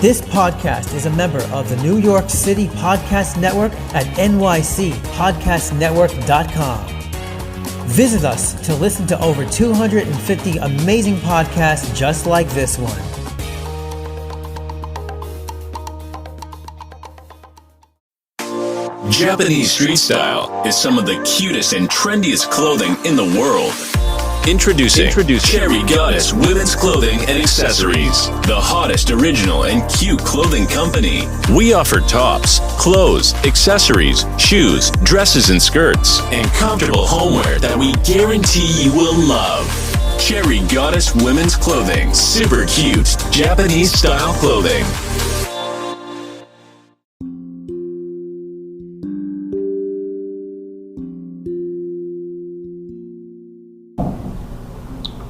This podcast is a member of the New York City Podcast Network at nycpodcastnetwork.com. Visit us to listen to over 250 amazing podcasts just like this one. Japanese street style is some of the cutest and trendiest clothing in the world. Introducing Cherry Goddess Women's Clothing and Accessories, the hottest original and cute clothing company. We offer tops, clothes, accessories, shoes, dresses and skirts, and comfortable homeware that we guarantee you will love. Cherry Goddess Women's Clothing, super cute Japanese style clothing.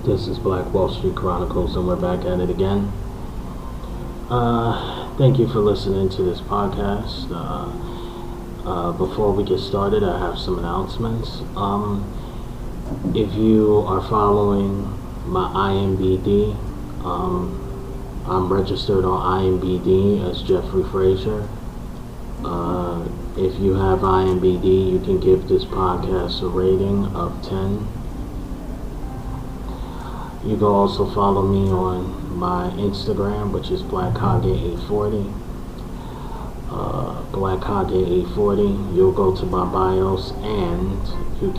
This is Black Wall Street Chronicles, and we're back at it again. Thank you for listening to this podcast. Before we get started, I have some announcements. If you are following my IMBD, I'm registered on IMBD as Jeffrey Frazier. If you have IMBD, you can give this podcast a rating of 10. You can also follow me on my Instagram, which is BlackHage840. BlackHage840. You'll go to my bios and you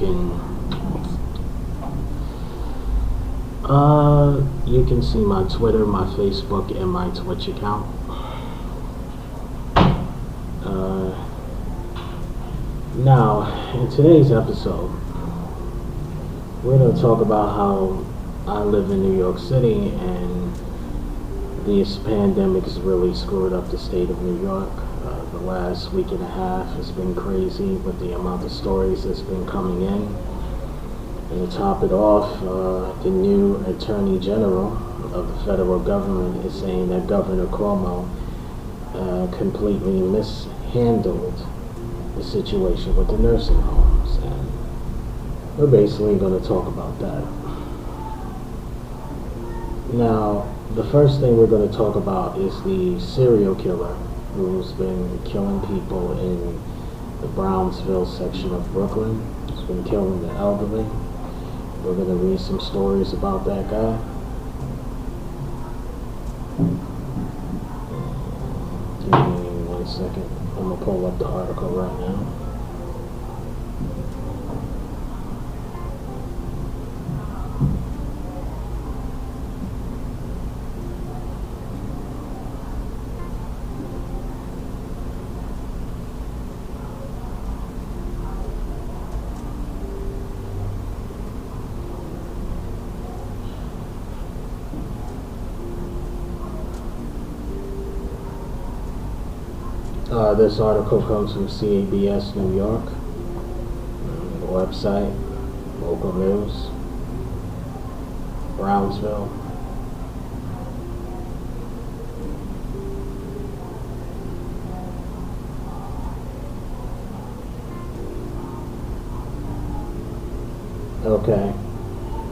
can see my Twitter, my Facebook, and my Twitch account. Now, in today's episode, we're going to talk about how I live in New York City, and this pandemic has really screwed up the state of New York. The last week and a half has been crazy with the amount of stories that's been coming in. And to top it off, the new Attorney General of the federal government is saying that Governor Cuomo completely mishandled the situation with the nursing homes. And we're basically going to talk about that. Now, the first thing we're going to talk about is the serial killer who's been killing people in the Brownsville section of Brooklyn. He's been killing the elderly. We're going to read some stories about that guy. Give me 1 second. I'm going to pull up the article right now. This article comes from CABS New York, website, local news, Brownsville. Okay.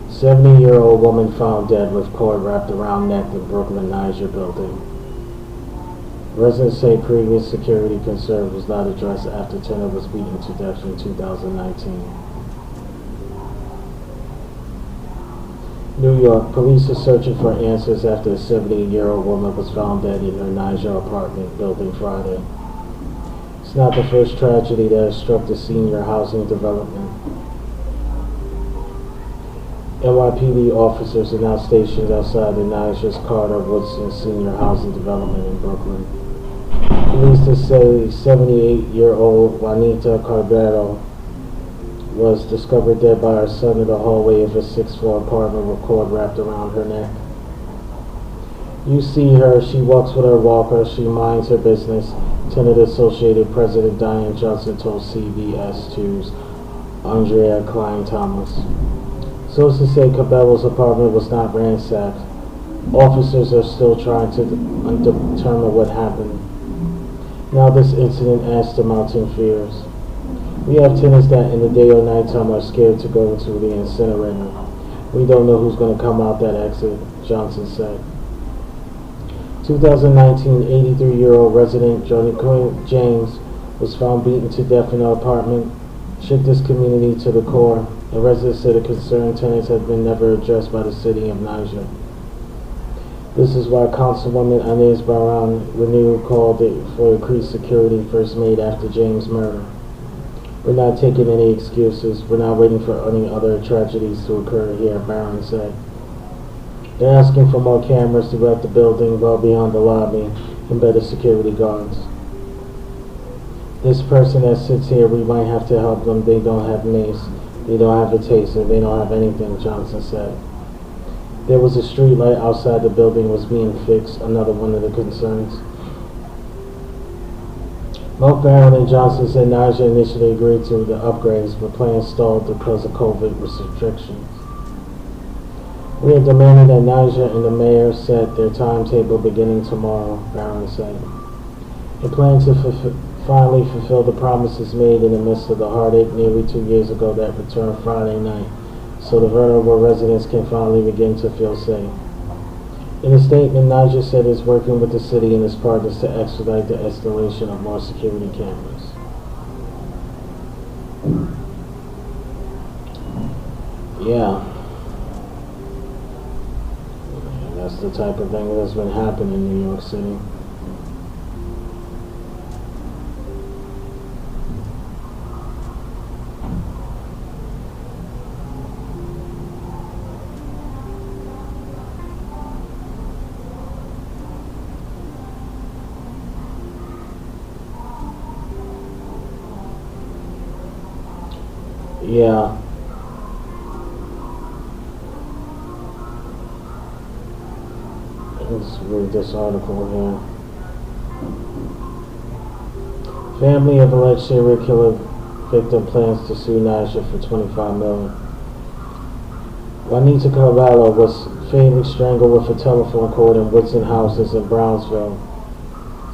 70-year-old woman found dead with cord wrapped around neck in Brooklyn Niger building. Residents say previous security concern was not addressed after Turner was beaten to death in 2019. New York, police are searching for answers after a 70-year-old woman was found dead in her Niger apartment building Friday. It's not the first tragedy that has struck the senior housing development. NYPD officers are now stationed outside the Niger's Carter Woodson Senior Housing Development in Brooklyn. Police say 78-year-old Juanita Carbero was discovered dead by her son in the hallway of a 6th-floor apartment with cord wrapped around her neck. You see her, she walks with her walker, she minds her business, Tenant Associated President Diane Johnson told CBS 2's Andrea Klein-Thomas. Sources say Cabello's apartment was not ransacked. Officers are still trying to determine what happened. Now this incident adds to mounting fears. We have tenants that in the day or nighttime are scared to go into the incinerator. We don't know who's going to come out that exit, Johnson said. 2019, 83-year-old resident Johnny James was found beaten to death in her apartment, shook this community to the core, and residents said the concerned tenants have been never addressed by the city of Niger. This is why Councilwoman Inez Baran Renew called for increased security first made after James' murder. We're not taking any excuses. We're not waiting for any other tragedies to occur here, Baran said. They're asking for more cameras throughout the building, well beyond the lobby, and better security guards. This person that sits here, we might have to help them. They don't have mace, they don't have a taser, they don't have anything, Johnson said. There was a street light outside the building was being fixed, another one of the concerns. Both Barron and Johnson said Niger initially agreed to the upgrades, but plans stalled because of COVID restrictions. We are demanding that Niger and the mayor set their timetable beginning tomorrow, Barron said. They plan to finally fulfill the promises made in the midst of the heartache nearly 2 years ago that returned Friday night, so the vulnerable residents can finally begin to feel safe. In a statement, Niger said it's working with the city and its partners to expedite the installation of more security cameras. Yeah. That's the type of thing that's been happening in New York City. Yeah. Let's read this article here. Family of alleged serial killer victim plans to sue Niger for $25 million. Juanita Carvalho was fatally strangled with a telephone cord in Woodson houses in Brownsville.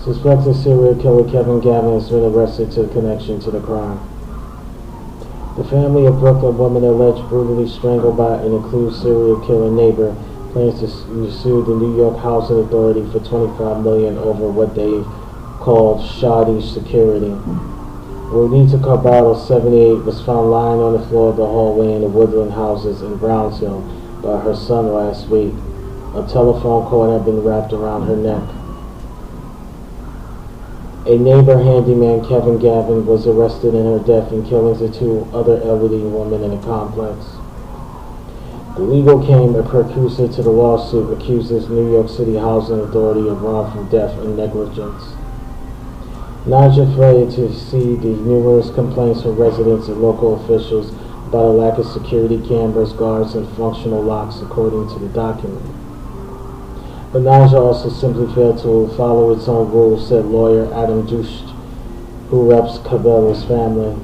Suspected serial killer Kevin Gavin has been arrested in connection to the crime. The family of Brooklyn woman alleged brutally strangled by an accused serial killer neighbor plans to sue the New York Housing Authority for $25 million over what they called shoddy security. Juanita Carvalho, 78, was found lying on the floor of the hallway in the Woodland houses in Brownsville by her son last week. A telephone cord had been wrapped around her neck. A neighbor handyman, Kevin Gavin, was arrested in her death and killings of 2 other elderly women in the complex. The legal came a precursor to the lawsuit accuses New York City Housing Authority of wrongful death and negligence. Niger failed to see the numerous complaints from residents and local officials about a lack of security cameras, guards, and functional locks, according to the document. But Niger also simply failed to follow its own rules, said lawyer Adam Dush, who reps Carvalho's family.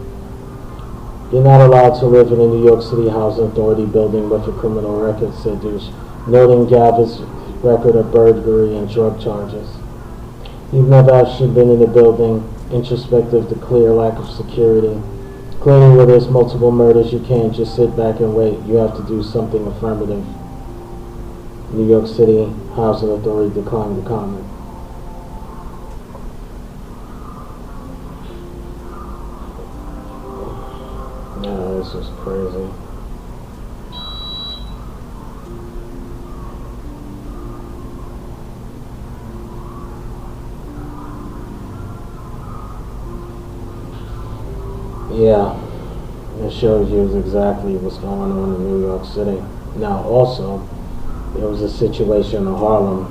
You're not allowed to live in a New York City Housing Authority building with a criminal record, said Dush, noting Gavin's record of burglary and drug charges. You've never actually been in the building, introspective to clear lack of security. Clearly where there's multiple murders, you can't just sit back and wait. You have to do something affirmative. New York City Housing Authority declined to comment. No, this is crazy. Yeah, it shows you exactly what's going on in New York City. Now, also, there was a situation in Harlem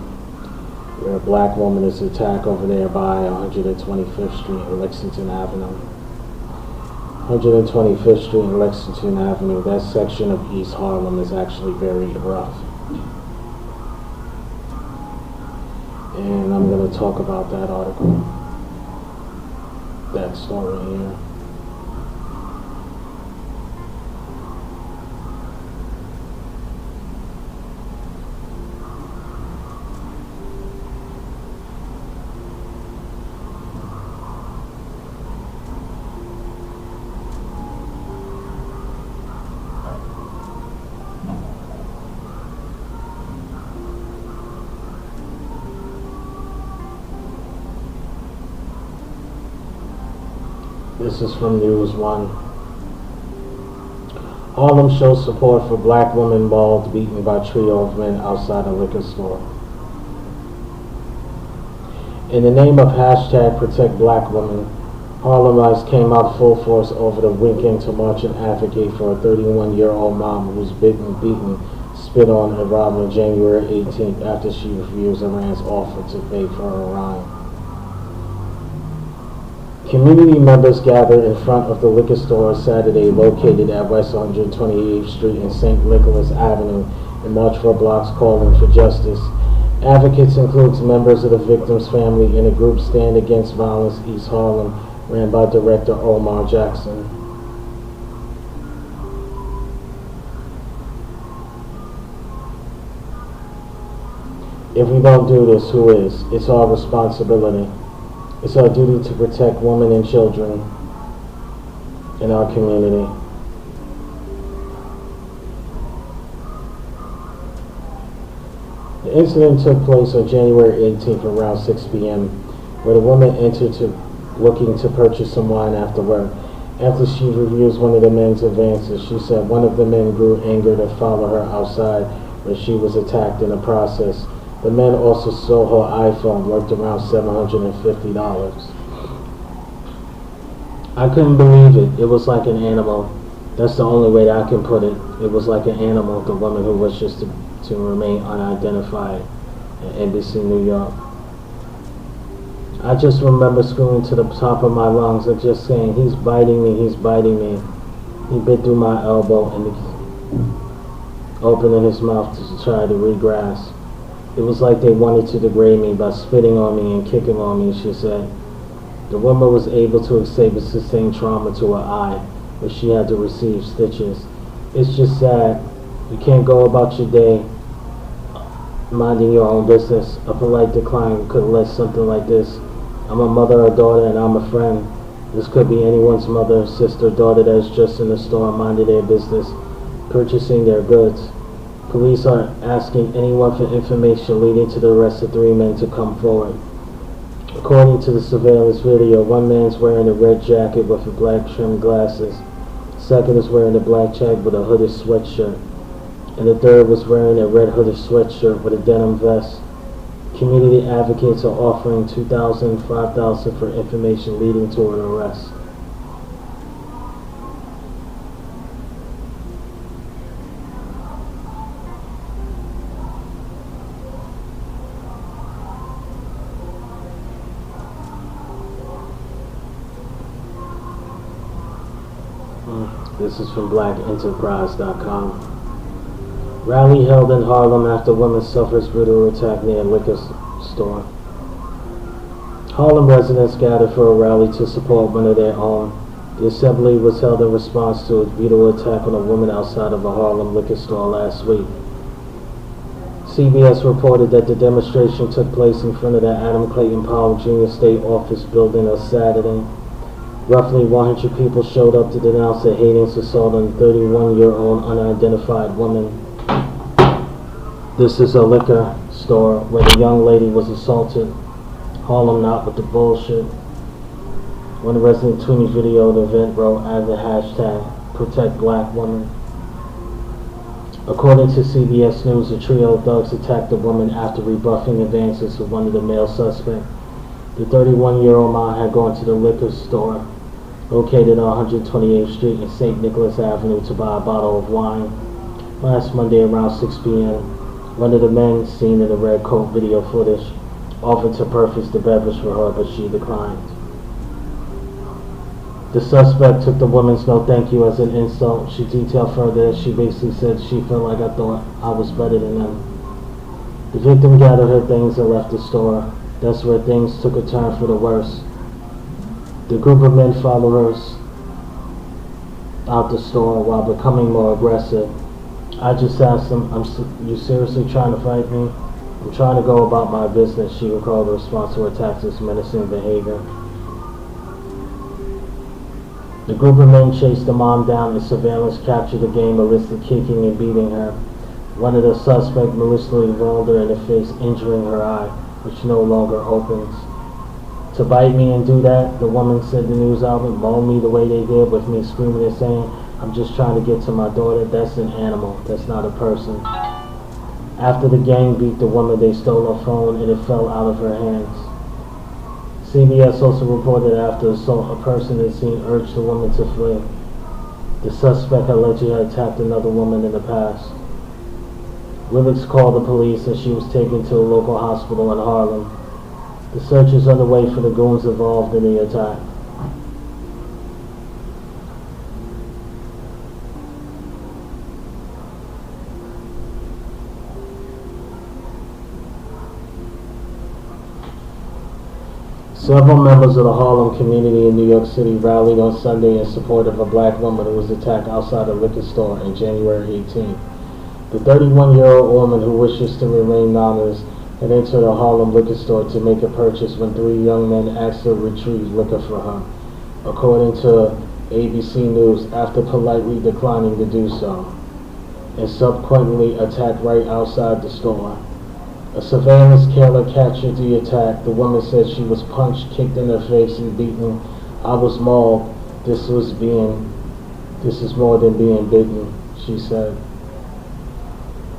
where a black woman is attacked over there by 125th Street and Lexington Avenue. 125th Street and Lexington Avenue, that section of East Harlem is actually very rough. And I'm going to talk about that article, that story here. This is from News 1. Harlem shows support for black woman mauled, beaten by trio of men outside a liquor store. In the name of hashtag Protect Black Women, Harlemites came out full force over the weekend to march and advocate for a 31-year-old mom who was bitten, beaten, spit on, and robbed on January 18th after she refused Iran's offer to pay for her ride. Community members gathered in front of the liquor store Saturday located at West 128th Street and St. Nicholas Avenue and marched for blocks calling for justice. Advocates includes members of the victim's family and a group Stand Against Violence East Harlem, ran by Director Omar Jackson. If we don't do this, who is? It's our responsibility. It's our duty to protect women and children in our community. The incident took place on January 18th around 6 p.m. where the woman entered looking to purchase some wine after work. After she refused one of the men's advances, she said one of the men grew angered and followed her outside where she was attacked in the process. The men also stole her iPhone, worth around $750. I couldn't believe it. It was like an animal. That's the only way that I can put it. It was like an animal, the woman who wishes to remain unidentified at NBC New York. I just remember screaming to the top of my lungs and just saying, he's biting me, he's biting me. He bit through my elbow and opening his mouth to try to regrasp. It was like they wanted to degrade me by spitting on me and kicking on me, she said. The woman was able to escape a sustained trauma to her eye, where she had to receive stitches. It's just sad. You can't go about your day minding your own business. A polite decline could list something like this. I'm a mother or daughter and I'm a friend. This could be anyone's mother, sister, daughter that is just in the store minding their business, purchasing their goods. Police are asking anyone for information leading to the arrest of 3 men to come forward. According to the surveillance video, one man's wearing a red jacket with black trimmed glasses. Second is wearing a black jacket with a hooded sweatshirt. And the third was wearing a red hooded sweatshirt with a denim vest. Community advocates are offering $2,000, $5,000 for information leading to an arrest. This is from blackenterprise.com. Rally held in Harlem after woman suffers brutal attack near liquor store. Harlem residents gathered for a rally to support one of their own. The assembly was held in response to a brutal attack on a woman outside of a Harlem liquor store last week. CBS reported that the demonstration took place in front of the Adam Clayton Powell Jr. State Office building on Saturday. Roughly 100 people showed up to denounce a heinous assault on a 31-year-old unidentified woman. This is a liquor store where the young lady was assaulted. Harlem not with the bullshit. One resident tweeting video of the event wrote as the hashtag Protect Black Women. According to CBS News, a trio of thugs attacked the woman after rebuffing advances of one of the male suspects. The 31-year-old man had gone to the liquor store located on 128th Street and St. Nicholas Avenue to buy a bottle of wine. Last Monday around 6 p.m., one of the men seen in the red coat video footage offered to purchase the beverage for her, but she declined. The suspect took the woman's no thank you as an insult. She detailed further that she basically said she felt like I thought I was better than them. The victim gathered her things and left the store. That's where things took a turn for the worse. The group of men followed her out the store while becoming more aggressive. I just asked them, you seriously trying to fight me? I'm trying to go about my business, she recalled the response to her attacks as menacing behavior. The group of men chased the mom down and surveillance captured the game maliciously kicking and beating her. One of the suspects maliciously rolled her in the face, injuring her eye, which no longer opens. To bite me and do that, the woman said the news outlet, moan me the way they did with me screaming and saying, I'm just trying to get to my daughter. That's an animal. That's not a person. After the gang beat the woman, they stole her phone and it fell out of her hands. CBS also reported after assault, a person at the scene urged the woman to flee. The suspect allegedly had attacked another woman in the past. Willicks called the police and she was taken to a local hospital in Harlem. The search is underway for the goons involved in the attack. Several members of the Harlem community in New York City rallied on Sunday in support of a black woman who was attacked outside a liquor store on January 18th. The 31-year-old woman who wishes to remain anonymous had entered a Harlem liquor store to make a purchase when three young men asked her to retrieve liquor for her, according to ABC News, after politely declining to do so, and subsequently attacked right outside the store. A surveillance camera captured the attack. The woman said she was punched, kicked in her face, and beaten. I was mauled. This is more than being beaten, she said.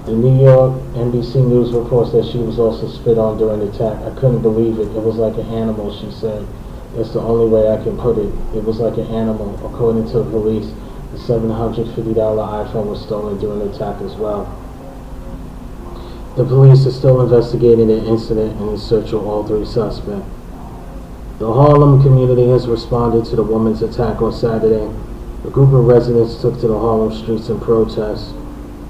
The New York NBC News reports that she was also spit on during the attack. I couldn't believe it. It was like an animal, she said. That's the only way I can put it. It was like an animal. According to the police, the $750 iPhone was stolen during the attack as well. The police are still investigating the incident and in search of all three suspects. The Harlem community has responded to the woman's attack on Saturday. A group of residents took to the Harlem streets in protest.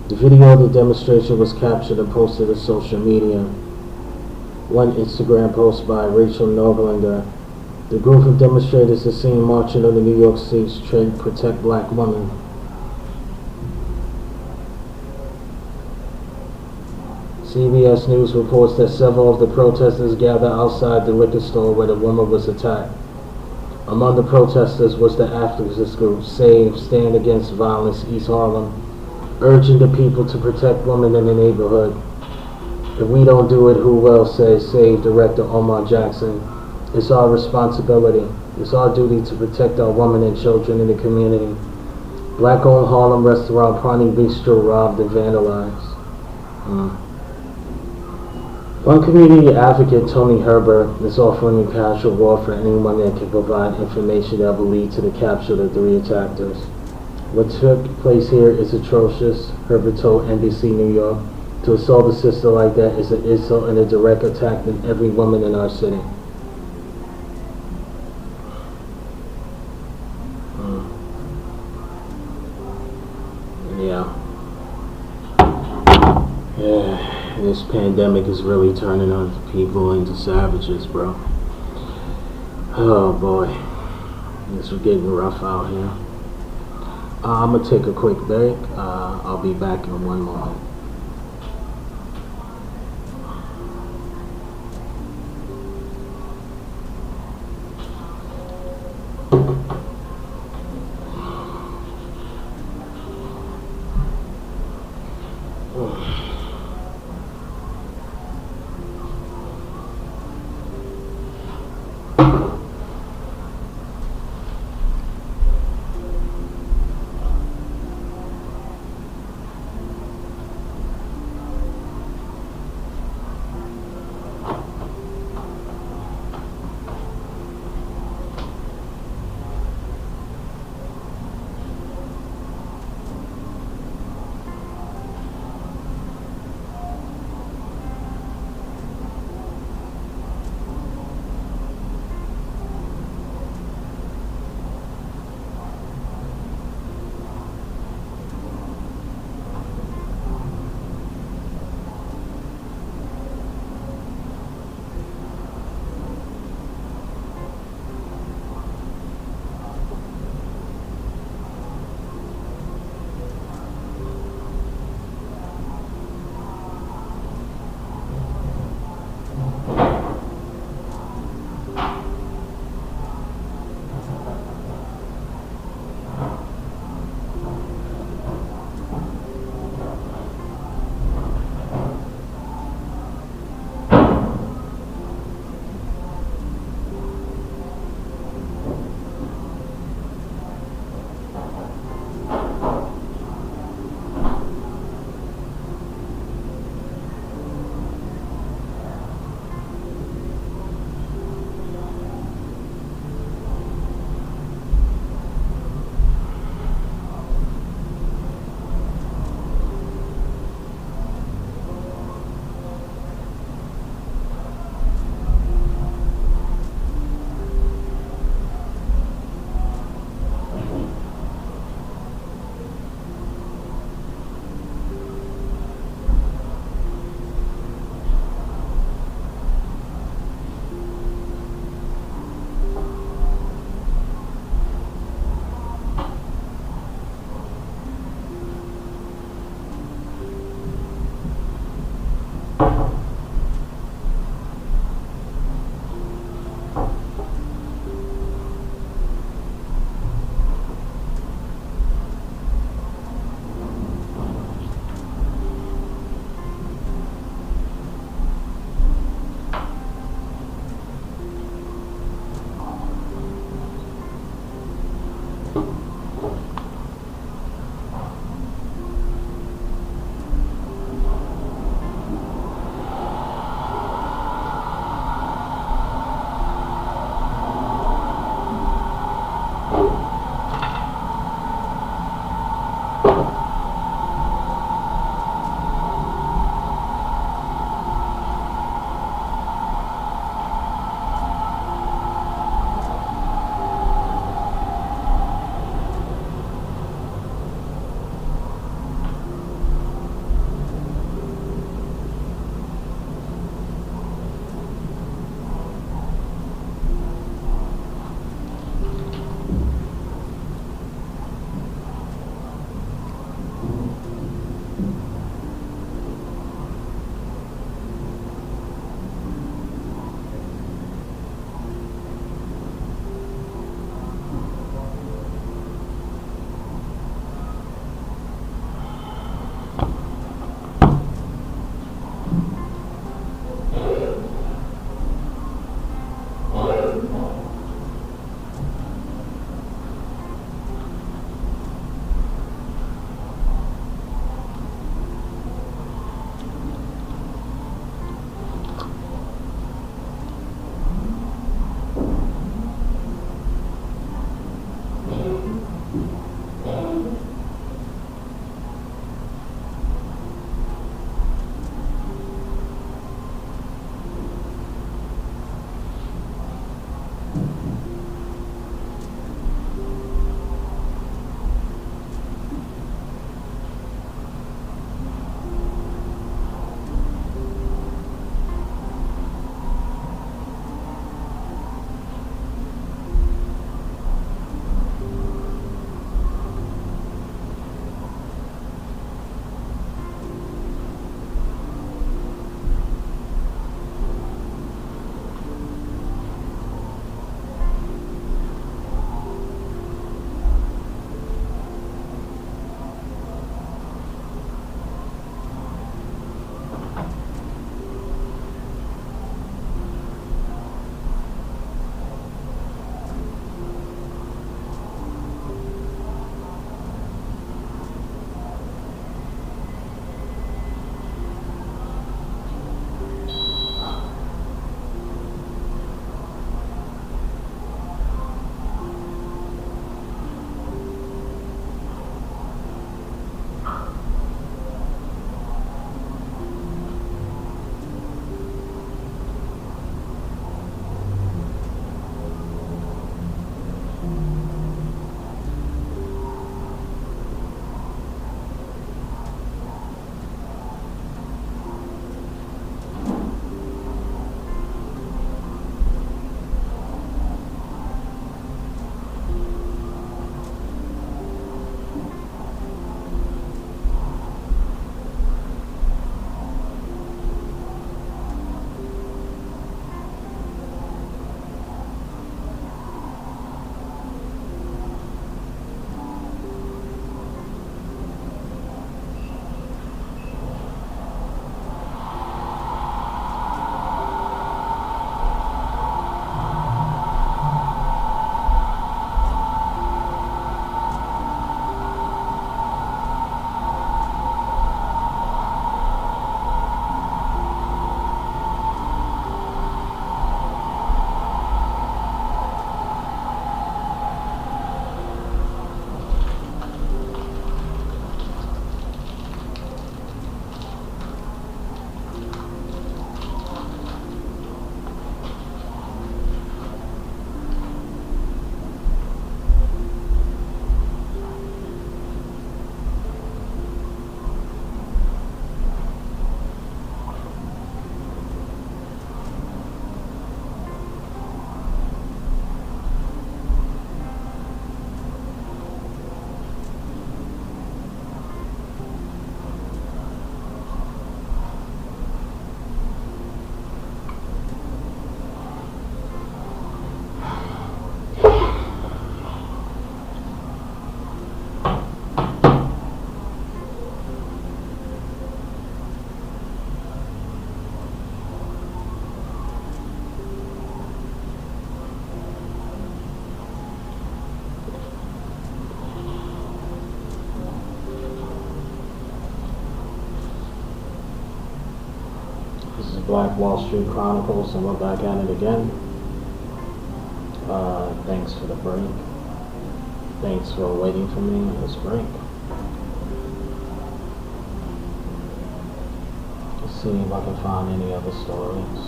The video of the demonstration was captured and posted to social media. One Instagram post by Rachel Noblander. The group of demonstrators is seen marching on the New York streets to protect black women. CBS News reports that several of the protesters gathered outside the liquor store where the woman was attacked. Among the protesters was the activist group Save Stand Against Violence East Harlem, urging the people to protect women in the neighborhood. If we don't do it, who will, says Save Director Omar Jackson. It's our responsibility. It's our duty to protect our women and children in the community. Black-owned Harlem restaurant Pawnee Bistro robbed and vandalized. One community advocate, Tony Herbert, is offering a casual reward for anyone that can provide information that will lead to the capture of the three attackers. What took place here is atrocious, Herbert told NBC New York. To assault a sister like that is an insult and a direct attack on every woman in our city. Yeah, this pandemic is really turning on people into savages, bro. Oh boy, it's getting rough out here. I'm gonna take a quick break. I'll be back in one moment. Black Wall Street Chronicle, and we're back at it again. Thanks for the break. Thanks for waiting for me on this break. Let's see if I can find any other stories.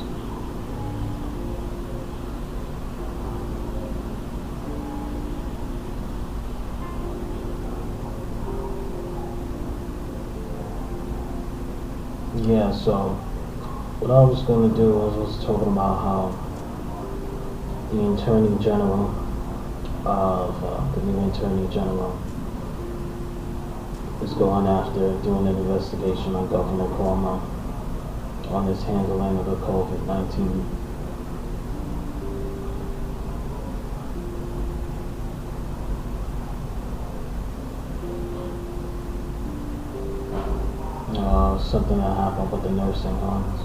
Yeah, so what I was going to do was talking about how the Attorney General the new Attorney General is going after doing an investigation on Governor Cuomo on his handling of the COVID-19. Something that happened with the nursing homes.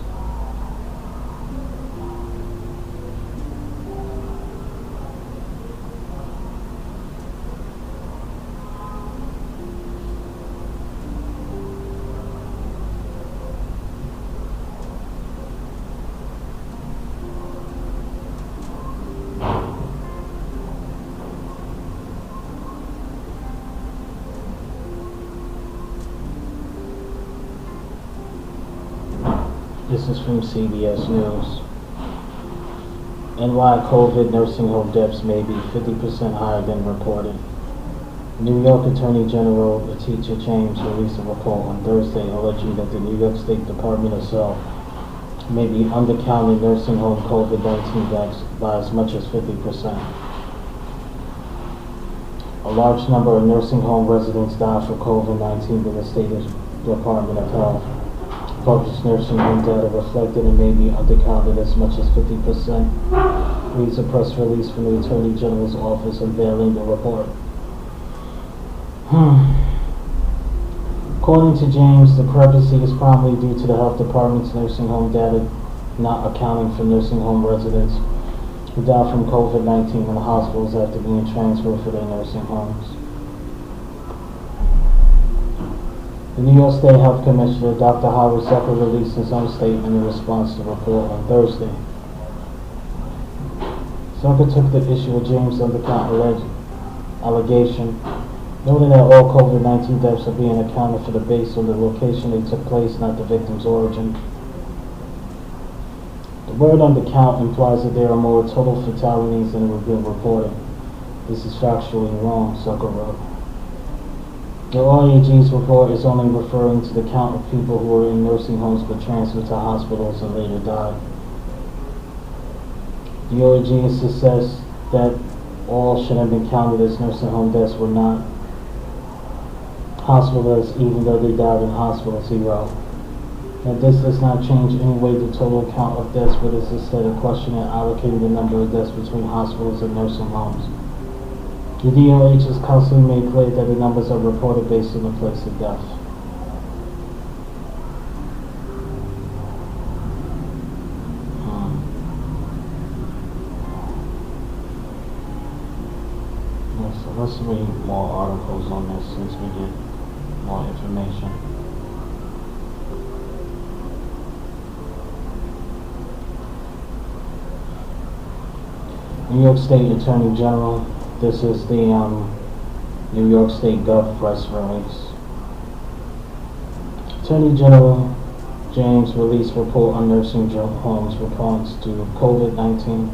This is from CBS News. NY COVID nursing home deaths may be 50% higher than reported. New York Attorney General Letitia James released a report on Thursday alleging that the New York State Department of Health may be undercounting nursing home COVID-19 deaths by as much as 50%. A large number of nursing home residents died from COVID-19 in the State Department of Health. Published nursing home data reflected and may be undercounted as much as 50%, reads a press release from the Attorney General's office unveiling the report. According to James, the discrepancy is probably due to the Health Department's nursing home data not accounting for nursing home residents who died from COVID-19 in the hospitals after being transferred for their nursing homes. The New York State Health Commissioner, Dr. Howard Zucker, released his own statement in response to the report on Thursday. Zucker took the issue with James' undercount allegation, noting that all COVID-19 deaths are being accounted for based on the location they took place, not the victim's origin. The word undercount implies that there are more total fatalities than have been reported. This is factually wrong, Zucker wrote. The OAG's report is only referring to the count of people who were in nursing homes but transferred to hospitals and later died. The OAG insists that all should have been counted as nursing home deaths were not hospital deaths, even though they died in hospitals, he wrote. Now this does not change in any way the total count of deaths, but is instead a question of allocating the number of deaths between hospitals and nursing homes. The DOH has constantly made clear that the numbers are reported based on the place of death. So let's read more articles on this since we get more information. New York State Attorney General. This is the New York State Gov press release. Attorney General James released report on nursing homes response to COVID-19.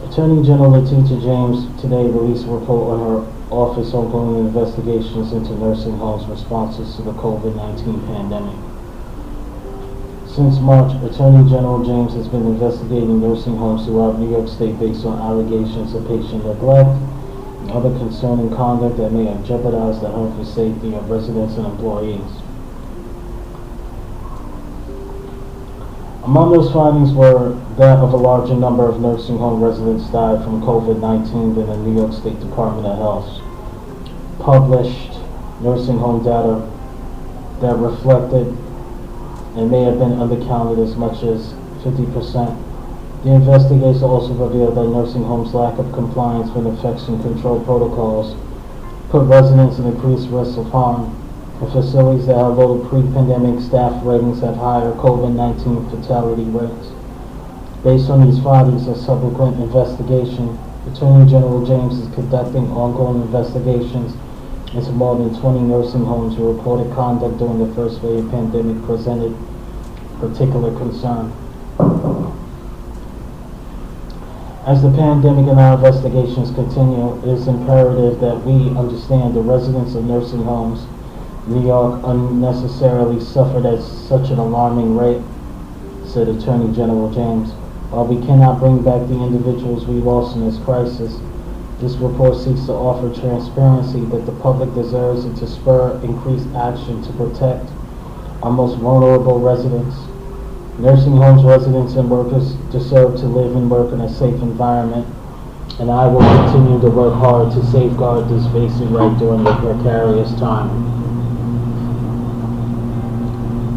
Attorney General Letitia James today released a report on her office ongoing investigations into nursing homes' responses to the COVID-19 pandemic. Since March, Attorney General James has been investigating nursing homes throughout New York State based on allegations of patient neglect and other concerning conduct that may have jeopardized the health and safety of residents and employees. Among those findings were that of a larger number of nursing home residents died from COVID-19 than the New York State Department of Health published nursing home data that reflected and may have been undercounted as much as 50%. The investigation also revealed that nursing homes' lack of compliance with infection control protocols put residents in increased risk of harm. The facilities that have low pre-pandemic staff ratings have higher COVID-19 fatality rates. Based on these findings and subsequent investigation, Attorney General James is conducting ongoing investigations into more than 20 nursing homes where reported conduct during the first wave of pandemic presented particular concern. As the pandemic and our investigations continue, it is imperative that we understand the residents of nursing homes in New York unnecessarily suffered at such an alarming rate, said Attorney General James. While we cannot bring back the individuals we lost in this crisis, this report seeks to offer transparency that the public deserves and to spur increased action to protect our most vulnerable residents. Nursing homes residents and workers deserve to live and work in a safe environment, and I will continue to work hard to safeguard this basic right during the precarious time.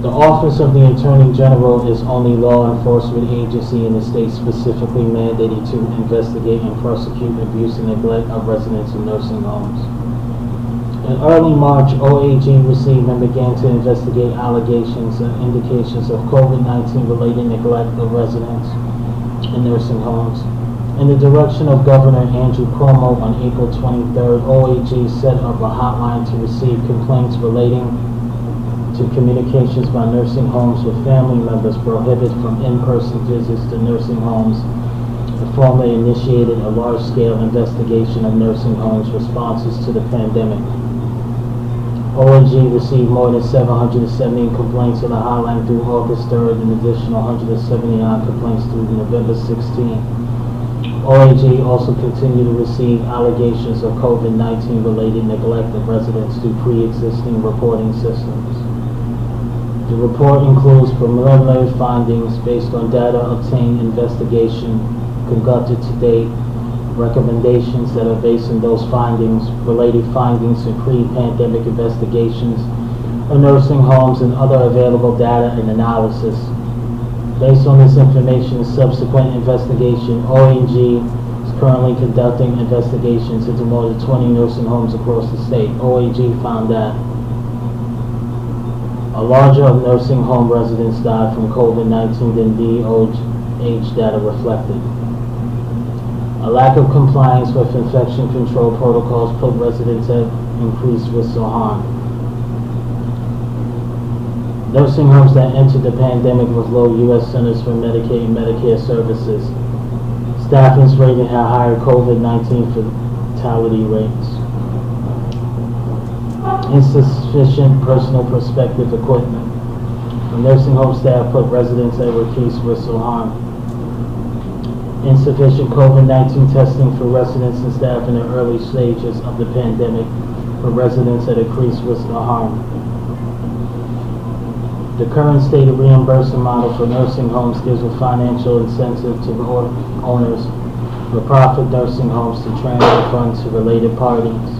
The Office of the Attorney General is only law enforcement agency in the state specifically mandated to investigate and prosecute abuse and neglect of residents in nursing homes. In early March, OAG received and began to investigate allegations and indications of COVID-19 related neglect of residents in nursing homes. In the direction of Governor Andrew Cuomo on April 23rd, OAG set up a hotline to receive complaints relating to communications by nursing homes with family members prohibited from in-person visits to nursing homes. The formally initiated a large-scale investigation of nursing homes' responses to the pandemic. OAG received more than 770 complaints on the hotline through August 3rd and additional 179 complaints through November 16th. OAG also continued to receive allegations of COVID-19 related neglect of residents through pre-existing reporting systems. The report includes preliminary findings based on data obtained investigation conducted to date, recommendations that are based on those findings, related findings in pre-pandemic investigations of nursing homes and other available data and analysis. Based on this information and subsequent investigation, OAG is currently conducting investigations into more than 20 nursing homes across the state. OAG found that a larger of nursing home residents died from COVID-19 than DOH data reflected. A lack of compliance with infection control protocols put residents at increased risk of harm. Nursing homes that entered the pandemic with low U.S. Centers for Medicaid and Medicare Services. Staffing's rating had higher COVID-19 fatality rates. Insufficient personal protective equipment. The nursing home staff put residents at increased risk of harm. Insufficient COVID-19 testing for residents and staff in the early stages of the pandemic for residents at increased risk of harm. The current state reimbursement model for nursing homes gives a financial incentive to owners for profit nursing homes to transfer funds to related parties,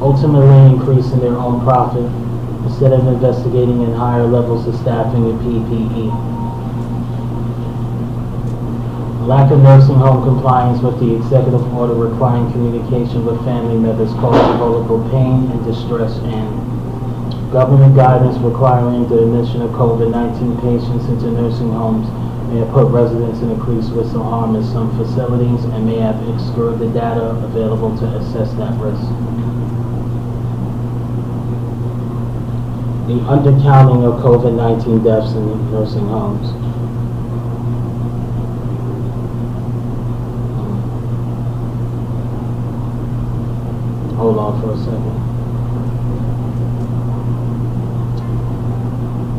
ultimately increasing their own profit instead of investigating in higher levels of staffing and PPE. Lack of nursing home compliance with the executive order requiring communication with family members causing vulnerable pain and distress, and government guidance requiring the admission of COVID-19 patients into nursing homes may have put residents in increased risk of harm in some facilities and may have obscured the data available to assess that risk. The undercounting of COVID-19 deaths in nursing homes. Hold on for a second.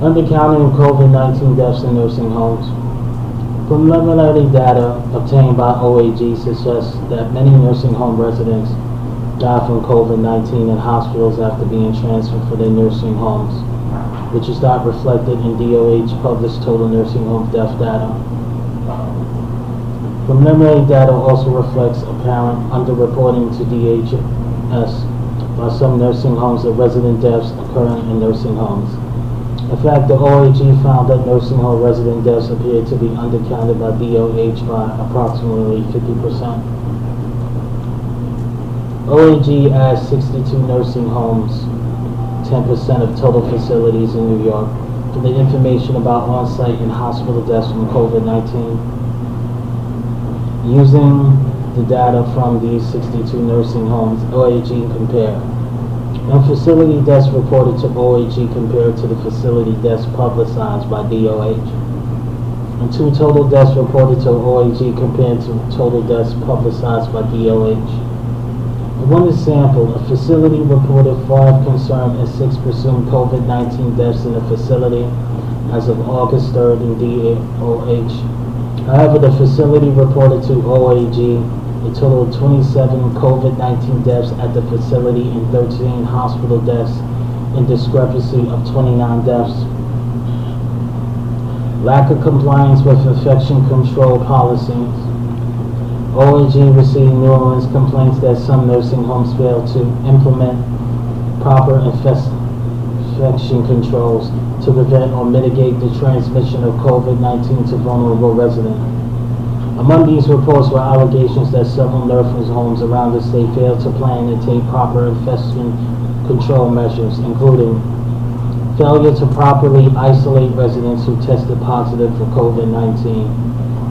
Undercounting of COVID-19 deaths in nursing homes. Preliminary data obtained by OAG suggests that many nursing home residents die from COVID-19 in hospitals after being transferred for their nursing homes, which is not reflected in DOH published total nursing home death data. Preliminary data also reflects apparent underreporting to DHS by some nursing homes of resident deaths occurring in nursing homes. In fact, the OAG found that nursing home resident deaths appeared to be undercounted by DOH by approximately 50%. OAG adds 62 nursing homes 10% of total facilities in New York. For the information about on-site and hospital deaths from COVID-19, using the data from these 62 nursing homes, OAG compare. And facility deaths reported to OAG compared to the facility deaths publicized by DOH. And 2 total deaths reported to OAG compared to total deaths publicized by DOH. In one example, a facility reported 5 confirmed and 6 presumed COVID-19 deaths in the facility as of August 3rd in DOH. However, the facility reported to OAG a total of 27 COVID-19 deaths at the facility and 13 hospital deaths, in discrepancy of 29 deaths. Lack of compliance with infection control policies. OAG received numerous complaints that some nursing homes failed to implement proper infection controls to prevent or mitigate the transmission of COVID-19 to vulnerable residents. Among these reports were allegations that several nursing homes around the state failed to plan and take proper infection control measures, including failure to properly isolate residents who tested positive for COVID-19,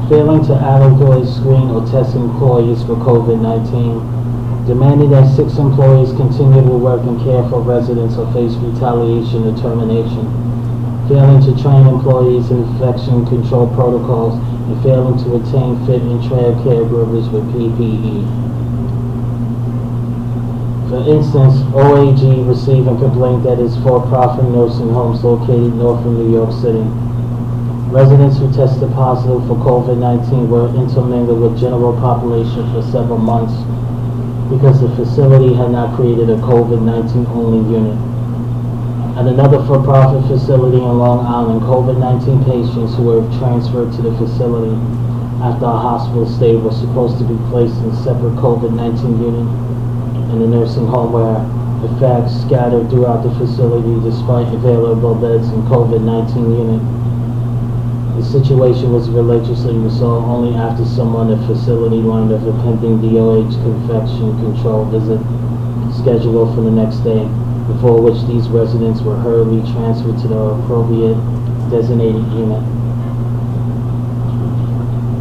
failing to adequately screen or test employees for COVID-19, demanding that 6 employees continue to work and care for residents or face retaliation or termination, failing to train employees in infection control protocols, and failing to attain fit and train caregivers with PPE. For instance, OAG received a complaint that its for-profit nursing homes located north of New York City. Residents who tested positive for COVID-19 were intermingled with general population for several months because the facility had not created a COVID-19 only unit. At another for-profit facility in Long Island, COVID-19 patients who were transferred to the facility after a hospital stay were supposed to be placed in a separate COVID-19 unit in the nursing home where, in fact, scattered throughout the facility despite available beds in COVID-19 unit. The situation was religiously resolved only after someone at the facility learned of a pending DOH infection control visit scheduled for the next day, before which these residents were hurriedly transferred to their appropriate designated unit.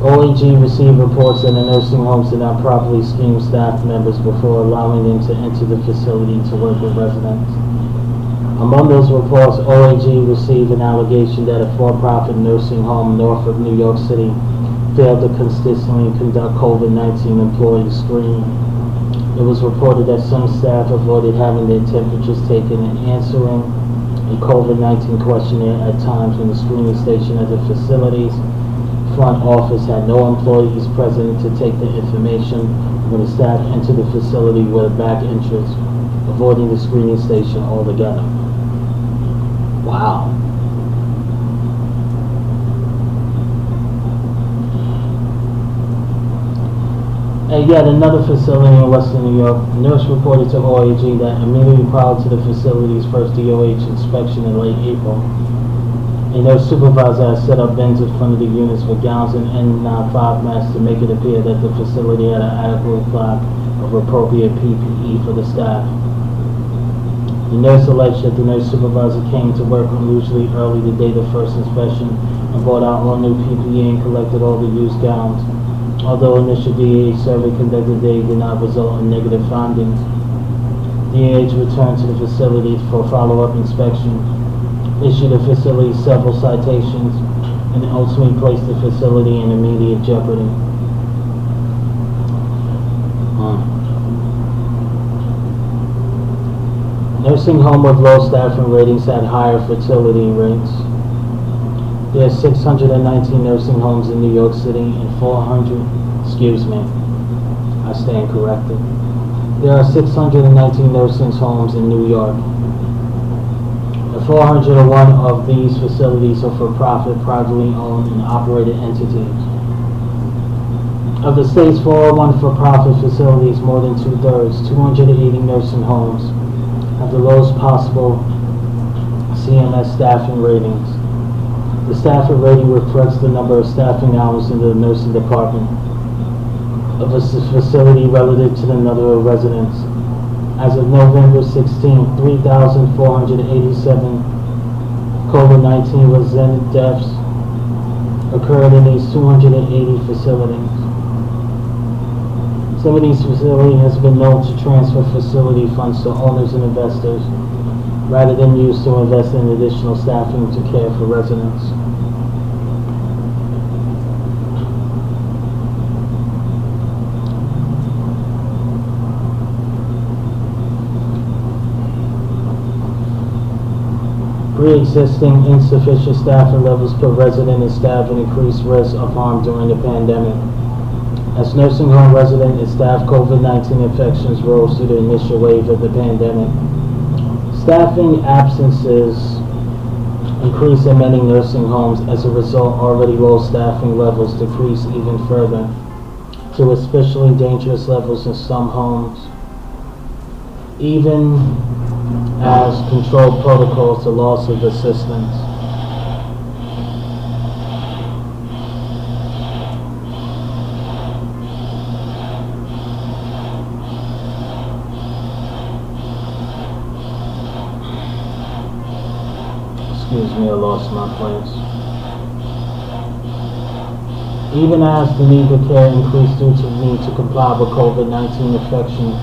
OAG received reports that the nursing homes did not properly screen staff members before allowing them to enter the facility to work with residents. Among those reports, OAG received an allegation that a for-profit nursing home north of New York City failed to consistently conduct COVID-19 employee screening. It was reported that some staff avoided having their temperatures taken and answering a COVID-19 questionnaire at times when the screening station at the facility's front office had no employees present to take the information when the staff entered the facility with a back entrance, avoiding the screening station altogether. Wow. At yet another facility in Western New York, a nurse reported to OAG that immediately prior to the facility's first DOH inspection in late April, a nurse supervisor had set up bins in front of the units with gowns and N95 masks to make it appear that the facility had an adequate supply of appropriate PPE for the staff. The nurse alleged that the nurse supervisor came to work unusually early the day of the first inspection and brought out all new PPE and collected all the used gowns. Although initial DH survey conducted today did not result in negative findings, DH returned to the facility for follow-up inspection, issued the facility several citations, and ultimately placed the facility in immediate jeopardy. Nursing home with low staffing ratings had higher fertility rates. There are 619 nursing homes in New York City and I stand corrected. There are 619 nursing homes in New York. The 401 of these facilities are for-profit, privately owned and operated entities. Of the state's 401 for-profit facilities, more than 2/3, 280 nursing homes, have the lowest possible CMS staffing ratings. The staffing rating reflects the number of staffing hours in the nursing department of a facility relative to the number of residents. As of November 16, 3,487 COVID-19 resident deaths occurred in these 280 facilities. Some of these facilities has been known to transfer facility funds to owners and investors rather than use to invest in additional staffing to care for residents. Pre-existing insufficient staffing levels put resident and staff in increased risk of harm during the pandemic. As nursing home resident and staff COVID-19 infections rose through the initial wave of the pandemic, staffing absences increased in many nursing homes. As a result, already low staffing levels decreased even further to especially dangerous levels in some homes. Even as controlled protocols to loss of assistance. Excuse me, I lost my place. Even as the need for care increased due to the need to comply with COVID-19 infection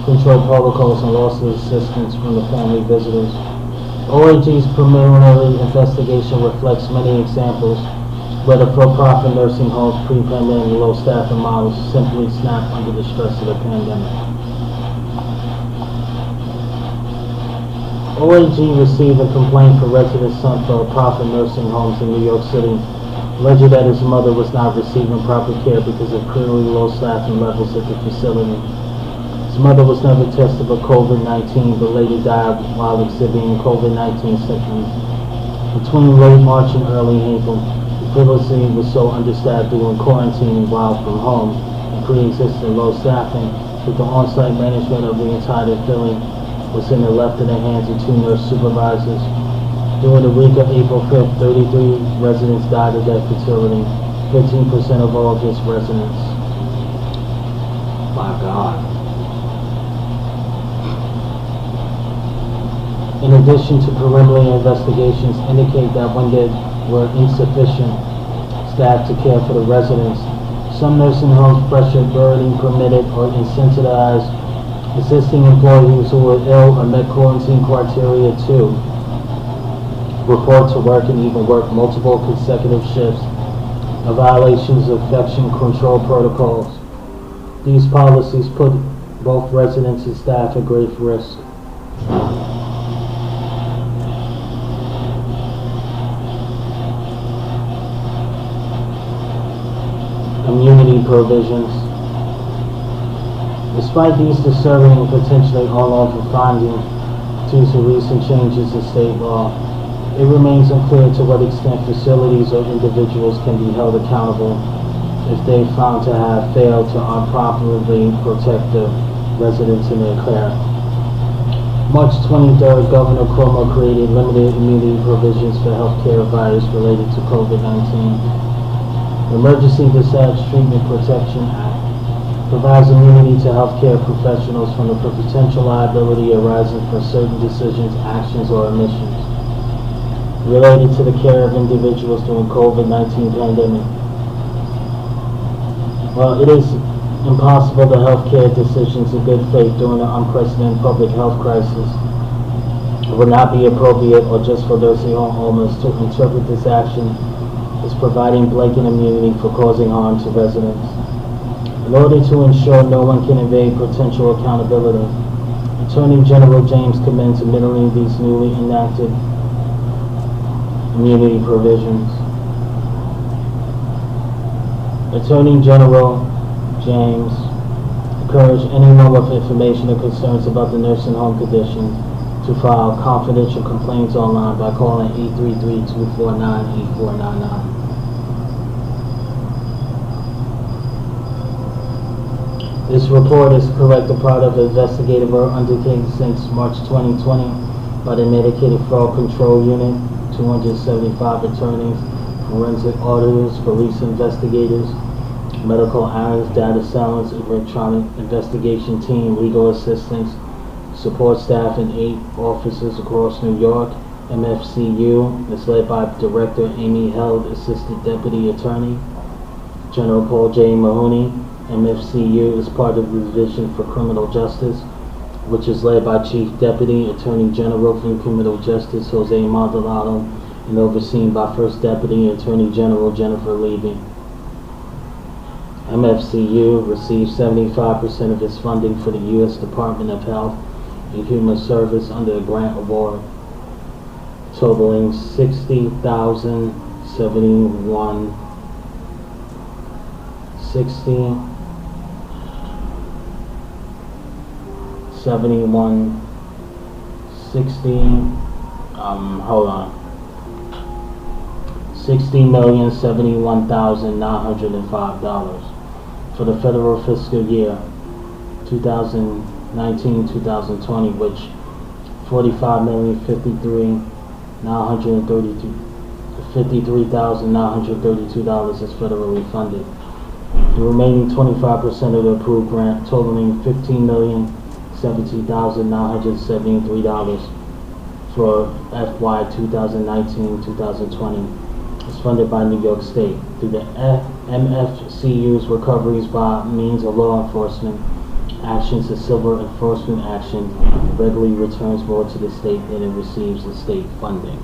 control protocols and loss of assistance from the family visitors. OAG's preliminary investigation reflects many examples where the for-profit nursing homes pre-pandemic low staffing models simply snapped under the stress of the pandemic. OAG received a complaint from residents son for profit nursing homes in New York City, alleging that his mother was not receiving proper care because of clearly low staffing levels at the facility. His mother was never tested for COVID-19, but later died while exhibiting COVID-19 symptoms. Between late March and early April, the facility was so understaffed during quarantine while from home and pre-existing low staffing that the on-site management of the entire building was in the left of the hands of two nurse supervisors. During the week of April 5th, 33 residents died at that facility, 15% of all of its residents. My God. In addition to preliminary investigations indicate that when there were insufficient staff to care for the residents, some nursing homes pressured, burdened, permitted, or incentivized existing employees who were ill or met quarantine criteria to report to work and even work multiple consecutive shifts, of violations of infection control protocols. These policies put both residents and staff at great risk. Immunity provisions. Despite these disturbing and potentially all-over findings due to recent changes in state law, it remains unclear to what extent facilities or individuals can be held accountable if they found to have failed to improperly protect the residents in their care. March 23rd, Governor Cuomo created limited immunity provisions for healthcare providers related to COVID-19. The Emergency Disaster Treatment Protection Act provides immunity to healthcare professionals from the potential liability arising from certain decisions, actions, or omissions related to the care of individuals during COVID-19 pandemic. While it is impossible to healthcare decisions in good faith during an unprecedented public health crisis, it would not be appropriate or just for nursing home owners to interpret this action as providing blanket immunity for causing harm to residents. In order to ensure no one can evade potential accountability, Attorney General James commends amending these newly enacted immunity provisions. Attorney General James encouraged anyone with information or concerns about the nursing home condition to file confidential complaints online by calling 833-249-8499. This report is correct, a part of an investigative work undertaken since March 2020 by the Medicaid Fraud Control Unit, 275 attorneys, forensic auditors, police investigators, medical analysts, data science, electronic investigation team, legal assistants, support staff in 8 offices across New York. MFCU is led by Director Amy Held, Assistant Deputy Attorney General Paul J. Mahoney. MFCU is part of the Division for Criminal Justice, which is led by Chief Deputy Attorney General for Criminal Justice Jose Maldonado and overseen by First Deputy Attorney General Jennifer Levy. MFCU receives 75% of its funding for the U.S. Department of Health and Human Service under a grant award totaling $60,071 $60,071,905 for the federal fiscal year 2019-2020, which $45,053,932 is federally funded. The remaining 25% of the approved grant, totaling $15,017,973 for FY 2019-2020, is funded by New York State through the MFCU's recoveries by means of law enforcement actions. The civil enforcement action regularly returns more to the state than it receives the state funding.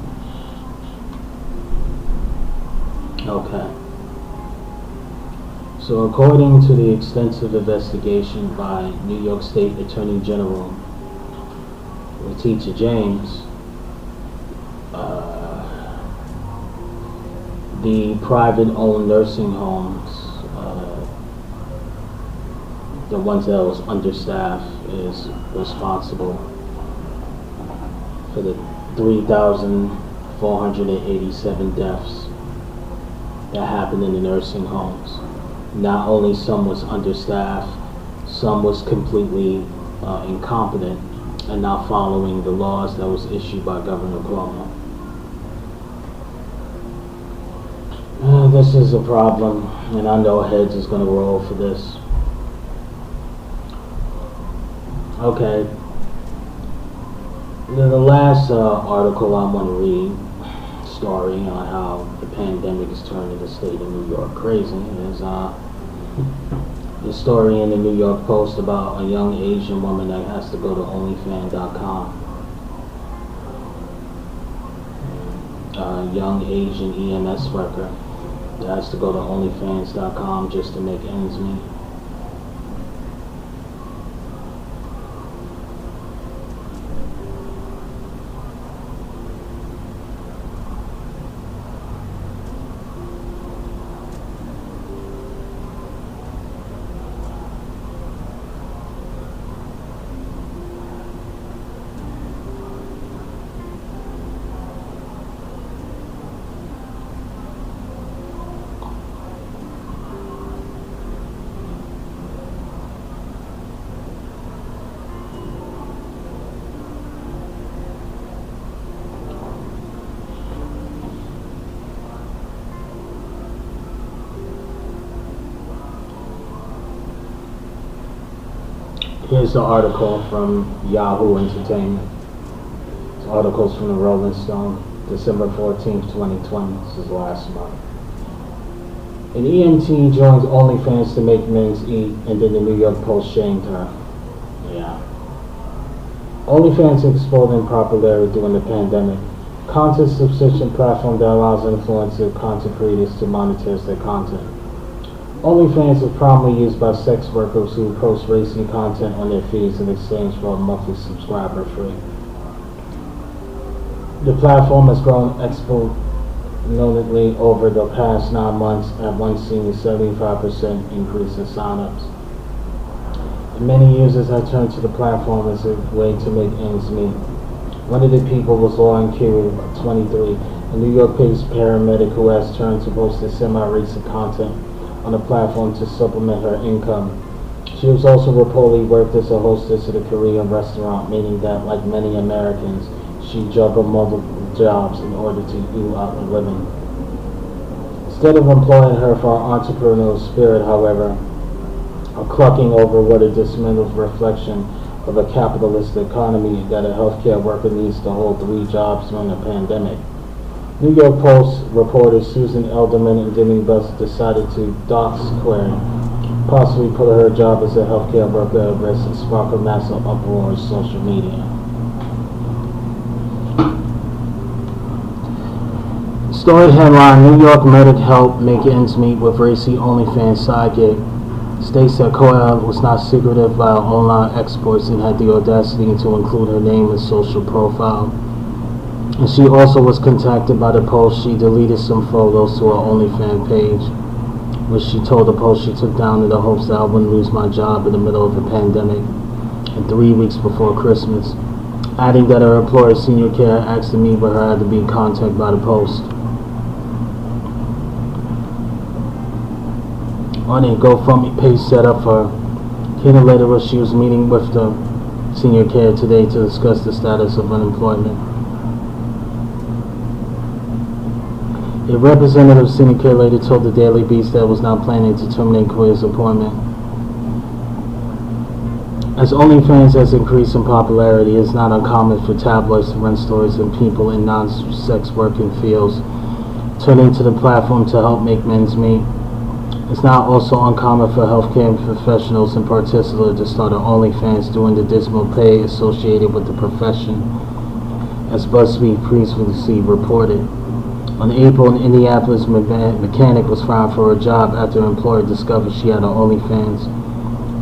Okay. So according to the extensive investigation by New York State Attorney General Letitia James, the private-owned nursing homes, the ones that was understaffed, is responsible for the 3,487 deaths that happened in the nursing homes. Not only some was understaffed, some was completely incompetent and not following the laws that was issued by Governor Cuomo. This is a problem, and I know heads is going to roll for this. Okay. The last article I want to read, story on how the pandemic is turning the state of New York crazy, is the story in the New York Post about a young Asian woman that has to go to OnlyFans.com. A young Asian EMS worker that has to go to OnlyFans.com just to make ends meet. Here's the article from Yahoo Entertainment. This article's from the Rolling Stone, December 14th, 2020. This is last month. An EMT joins OnlyFans to make men's eat, and then the New York Post shamed her. Yeah. OnlyFans exploded in popularity during the pandemic. Content subscription platform that allows influencer content creators to monetize their content. OnlyFans is primarily used by sex workers who post racy content on their feeds in exchange for a monthly subscriber fee. The platform has grown exponentially over the past 9 months, at once seeing a 75% increase in signups. Many users have turned to the platform as a way to make ends meet. One of the people was Lauren Q, 23, a New York-based paramedic who has turned to post semi-recent content on the platform to supplement her income. She was also reportedly worked as a hostess at a Korean restaurant, meaning that, like many Americans, she juggled multiple jobs in order to do out a living. Instead of employing her for her entrepreneurial spirit, however, or clucking over what a dismantled reflection of a capitalist economy that a healthcare worker needs to hold 3 jobs during a pandemic. New York Post reporters Susan Elderman and Demi Buss decided to dox query, possibly put her job as a healthcare worker at risk and spark a massive uproar on social media. Story headline: New York medic helped make ends meet with racy OnlyFans sidekick. States that Coyle was not secretive about online exploits and had the audacity to include her name and social profile. And she also was contacted by the Post. She deleted some photos to her OnlyFans page, which she told the Post she took down in the hopes that I wouldn't lose my job in the middle of a pandemic and 3 weeks before Christmas, adding that her employer, Senior Care, asked to meet with her had to be contacted by the Post. On a GoFundMe page set up for her, Kena later wrote she was meeting with the Senior Care today to discuss the status of unemployment. A representative of Senior Care later told the Daily Beast that it was not planning to terminate Koya's appointment. As OnlyFans has increased in popularity, it is not uncommon for tabloids to run stories and people in non-sex working fields turning to the platform to help make ends meet. It's not also uncommon for healthcare professionals in particular to start an OnlyFans during the dismal pay associated with the profession, as BuzzFeed previously reported. On April, an Indianapolis mechanic was fired for her job after her employer discovered she had an OnlyFans.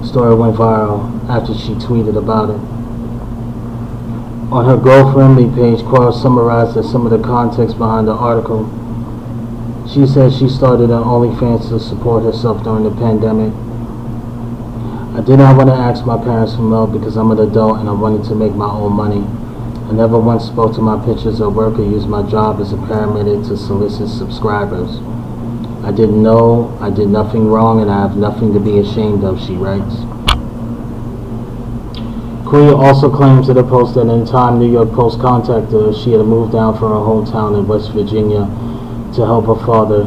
The story went viral after she tweeted about it. On her GoFundMe page, Quora summarized some of the context behind the article. She said she started an OnlyFans to support herself during the pandemic. I did not want to ask my parents for help because I'm an adult and I wanted to make my own money. I never once spoke to my pictures at work or used my job as a paramedic to solicit subscribers. I didn't know I did nothing wrong and I have nothing to be ashamed of, she writes. Koya also claims to the Post that in time New York Post contacted her, she had moved down from her hometown in West Virginia to help her father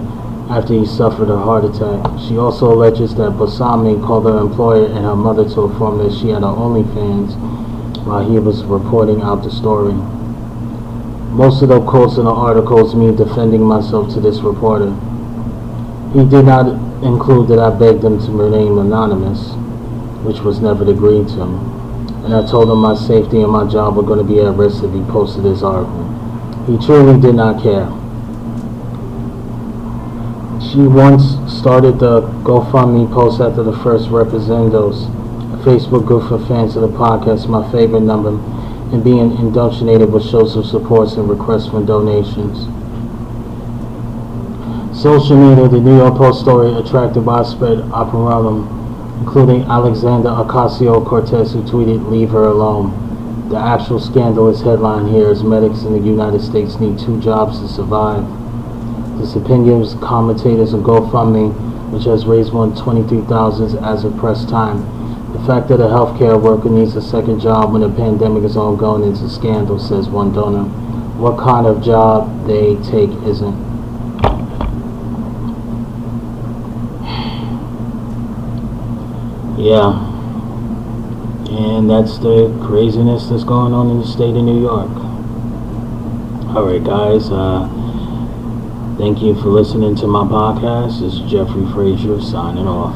after he suffered a heart attack. She also alleges that Basami called her employer and her mother to inform that she had her OnlyFans while he was reporting out the story. Most of the quotes in the articles me defending myself to this reporter. He did not include that I begged him to remain anonymous, which was never agreed to, and I told him my safety and my job were going to be at risk if he posted this article. He truly did not care. She once started the GoFundMe post after the first representatives, a Facebook group for fans of the podcast, My Favorite Number, and being indoctrinated with shows of support and requests for donations. Social media, the New York Post story attracted widespread opprobrium, including Alexander Ocasio-Cortez, who tweeted, "Leave her alone." The actual scandalous headline here is medics in the United States need 2 jobs to survive. This opinions commentators on GoFundMe, which has raised more than $23,000 as of press time. The fact that a healthcare worker needs a second job when the pandemic is ongoing is a scandal, says one donor. What kind of job they take isn't. Yeah. And that's the craziness that's going on in the state of New York. Alright guys, thank you for listening to my podcast. This is Jeffrey Frazier signing off.